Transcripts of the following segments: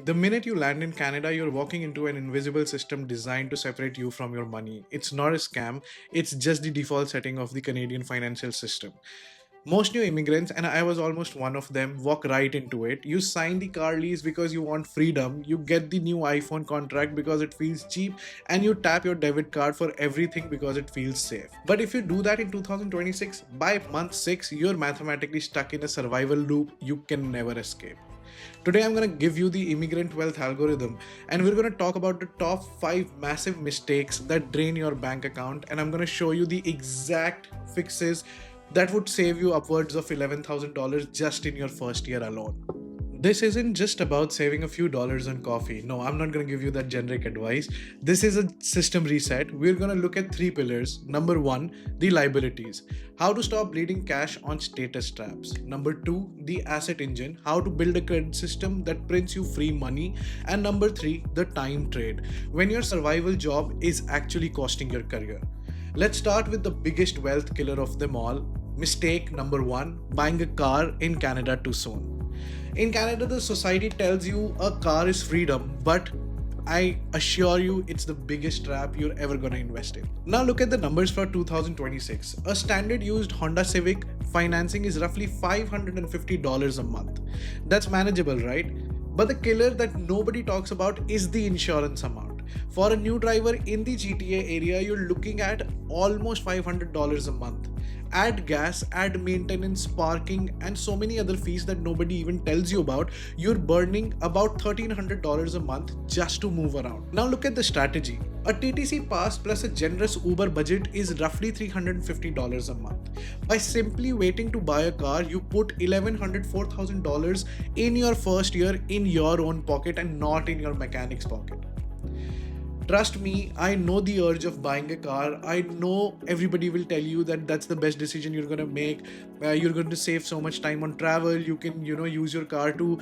The minute you land in Canada, you're walking into an invisible system designed to separate you from your money. It's not a scam, it's just the default setting of the Canadian financial system. Most new immigrants, and I was almost one of them, walk right into it. You sign the car lease because you want freedom, you get the new iPhone contract because it feels cheap, and you tap your debit card for everything because it feels safe. But if you do that in 2026, by month 6, you're mathematically stuck in a survival loop you can never escape. Today, I'm going to give you the Immigrant Wealth Algorithm, and we're going to talk about the top 5 massive mistakes that drain your bank account, and I'm going to show you the exact fixes that would save you upwards of $11,000 just in your first year alone. This isn't just about saving a few dollars on coffee. No, I'm not going to give you that generic advice. This is a system reset. We're going to look at 3 pillars. Number 1, the liabilities. How to stop bleeding cash on status traps. Number 2, the asset engine. How to build a credit system that prints you free money. And number 3, the time trade. When your survival job is actually costing your career. Let's start with the biggest wealth killer of them all. Mistake number 1, buying a car in Canada too soon. In Canada, the society tells you a car is freedom, but I assure you it's the biggest trap you're ever gonna invest in. Now look at the numbers for 2026. A standard used Honda Civic financing is roughly $550 a month. That's manageable, right? But the killer that nobody talks about is the insurance amount. For a new driver in the GTA area, you're looking at almost $500 a month. Add gas, add maintenance, parking, and so many other fees that nobody even tells you about. You're burning about $1,300 a month just to move around. Now look at the strategy. A TTC pass plus a generous Uber budget is roughly $350 a month. By simply waiting to buy a car, you put $1,100, $4,000 in your first year in your own pocket and not in your mechanic's pocket. Trust me, I know the urge of buying a car. I know everybody will tell you that that's the best decision you're going to make. You're going to save so much time on travel. You can, use your car to,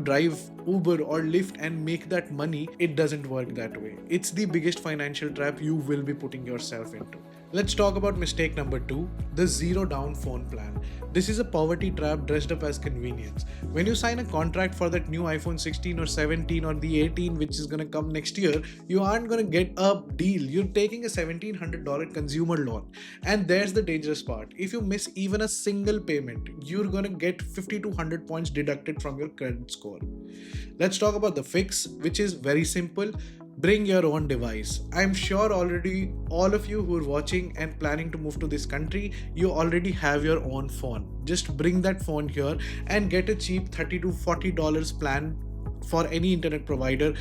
drive Uber or Lyft and make that money. It doesn't work that way. It's the biggest financial trap you will be putting yourself into. Let's talk about mistake number 2, the zero down phone plan. This is a poverty trap dressed up as convenience. When you sign a contract for that new iPhone 16 or 17 or the 18 which is going to come next year, you aren't going to get a deal. You're taking a $1,700 consumer loan. And there's the dangerous part. If you miss even a single payment, you're going to get 50 to 100 points deducted from your credit score. Let's talk about the fix, which is very simple. Bring your own device. I'm sure already all of you who are watching and planning to move to this country, you already have your own phone. Just bring that phone here and get a cheap $30 to $40 plan for any internet provider.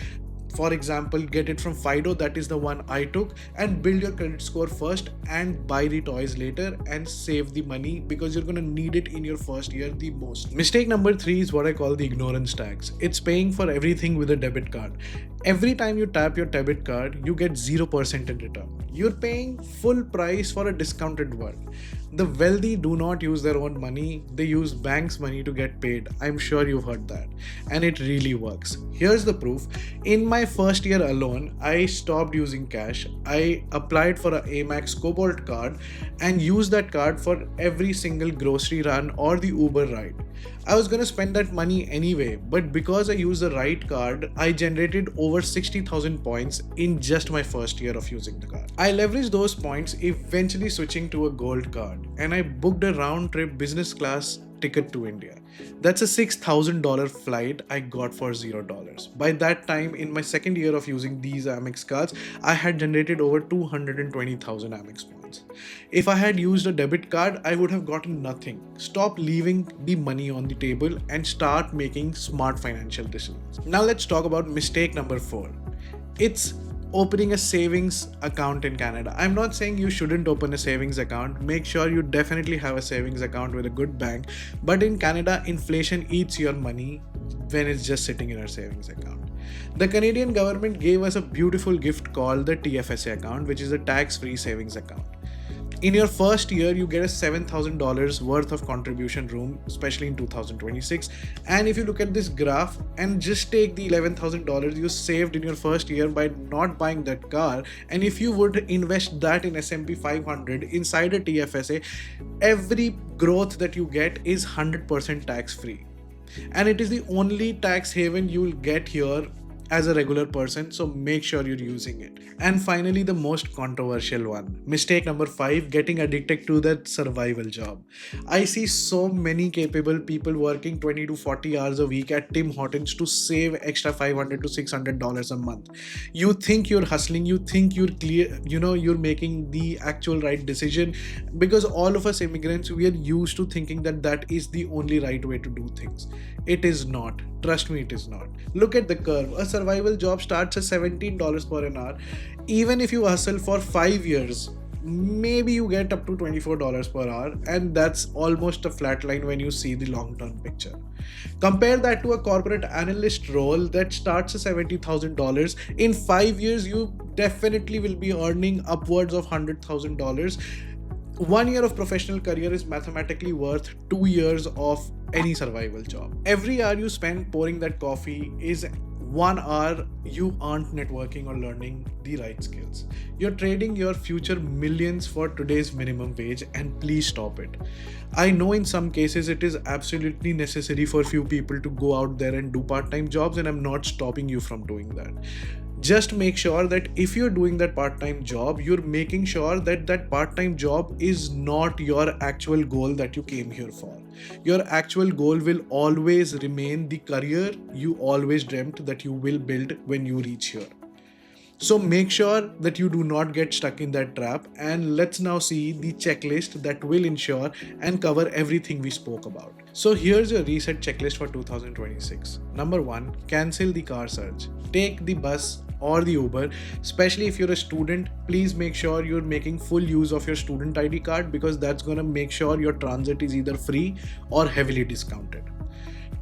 For example, get it from Fido, that is the one I took, and build your credit score first and buy the toys later and save the money because you're going to need it in your first year the most. Mistake number 3 is what I call the ignorance tax. It's paying for everything with a debit card. Every time you tap your debit card, you get 0% in return. You're paying full price for a discounted one. The wealthy do not use their own money, they use banks' money to get paid. I'm sure you've heard that. And it really works. Here's the proof. In my first year alone, I stopped using cash. I applied for a Amex Cobalt card and used that card for every single grocery run or the Uber ride. I was going to spend that money anyway, but because I used the right card, I generated over 60,000 points in just my first year of using the card. I leveraged those points, eventually switching to a gold card, and I booked a round trip business class ticket to India. That's a $6,000 flight I got for $0. By that time, in my second year of using these Amex cards, I had generated over 220,000 Amex points. If I had used a debit card, I would have gotten nothing. Stop leaving the money on the table and start making smart financial decisions. Now let's talk about mistake number 4. It's opening a savings account in Canada. I'm not saying you shouldn't open a savings account. Make sure you definitely have a savings account with a good bank. But in Canada, inflation eats your money when it's just sitting in our savings account. The Canadian government gave us a beautiful gift called the TFSA account, which is a tax-free savings account. In your first year, you get a $7,000 worth of contribution room, especially in 2026. And if you look at this graph and just take the $11,000 you saved in your first year by not buying that car, and if you would invest that in S&P 500 inside a TFSA, every growth that you get is 100% tax free. and it is the only tax haven you will get here as a regular person, so make sure you're using it. And finally, the most controversial one, mistake number 5, getting addicted to that survival job. I see so many capable people working 20 to 40 hours a week at Tim Hortons to save extra $500 to $600 a month. You think you're hustling, you think you're clear, you're making the actual right decision, because all of us immigrants, we are used to thinking that that is the only right way to do things. It is not. Trust me, it is not. Look at the curve. A survival job starts at $17 per an hour. Even if you hustle for 5 years, maybe you get up to $24 per hour, and that's almost a flat line when you see the long-term picture. Compare that to a corporate analyst role that starts at $70,000. In 5 years, you definitely will be earning upwards of $100,000. 1 year of professional career is mathematically worth 2 years of any survival job. Every hour you spend pouring that coffee is 1 hour you aren't networking or learning the right skills. You're trading your future millions for today's minimum wage, and please stop it. I know in some cases it is absolutely necessary for few people to go out there and do part-time jobs, and I'm not stopping you from doing that. Just make sure that if you're doing that part-time job, you're making sure that that part-time job is not your actual goal that you came here for. Your actual goal will always remain the career you always dreamt that you will build when you reach here. So make sure that you do not get stuck in that trap, and let's now see the checklist that will ensure and cover everything we spoke about. So here's your reset checklist for 2026. Number 1, cancel the car surge. Take the bus or the Uber. Especially if you're a student, please make sure you're making full use of your student ID card, because that's going to make sure your transit is either free or heavily discounted.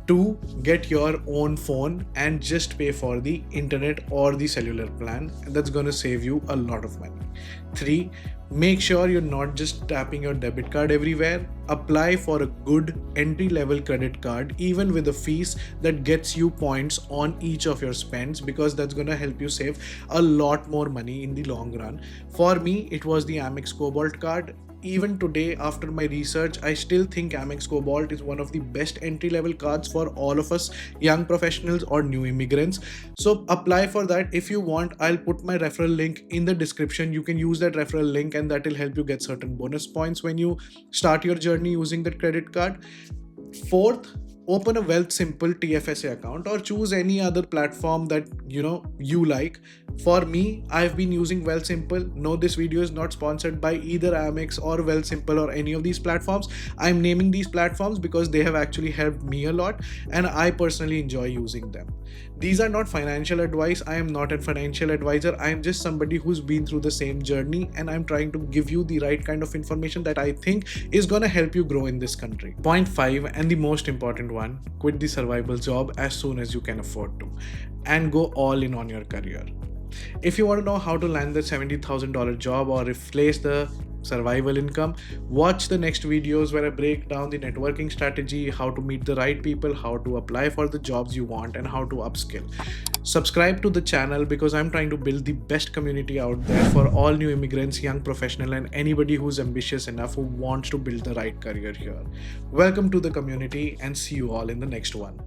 2, get your own phone and just pay for the internet or the cellular plan. That's going to save you a lot of money. 3, make sure you're not just tapping your debit card everywhere. Apply for a good entry-level credit card, even with a fees that gets you points on each of your spends, because that's going to help you save a lot more money in the long run. For me, it was the Amex Cobalt card. Even today, after my research, I still think Amex Cobalt is one of the best entry-level cards for all of us young professionals or new immigrants. So apply for that if you want. I'll put my referral link in the description. You can use that referral link, and that will help you get certain bonus points when you start your journey using that credit card. 4th, open a Wealthsimple TFSA account, or choose any other platform that you like. For me, I've been using Wealthsimple. No, this video is not sponsored by either Amex or Wealthsimple or any of these platforms. I'm naming these platforms because they have actually helped me a lot, and I personally enjoy using them. These are not financial advice. I am not a financial advisor. I am just somebody who's been through the same journey, and I'm trying to give you the right kind of information that I think is going to help you grow in this country. Point 5, and the most important one, quit the survival job as soon as you can afford to, and go all in on your career. If you want to know how to land the $70,000 job or replace the survival income, watch the next videos where I break down the networking strategy, how to meet the right people, how to apply for the jobs you want, and how to upskill. Subscribe to the channel, because I'm trying to build the best community out there for all new immigrants, young professional, and anybody who's ambitious enough who wants to build the right career here. Welcome to the community, and see you all in the next one.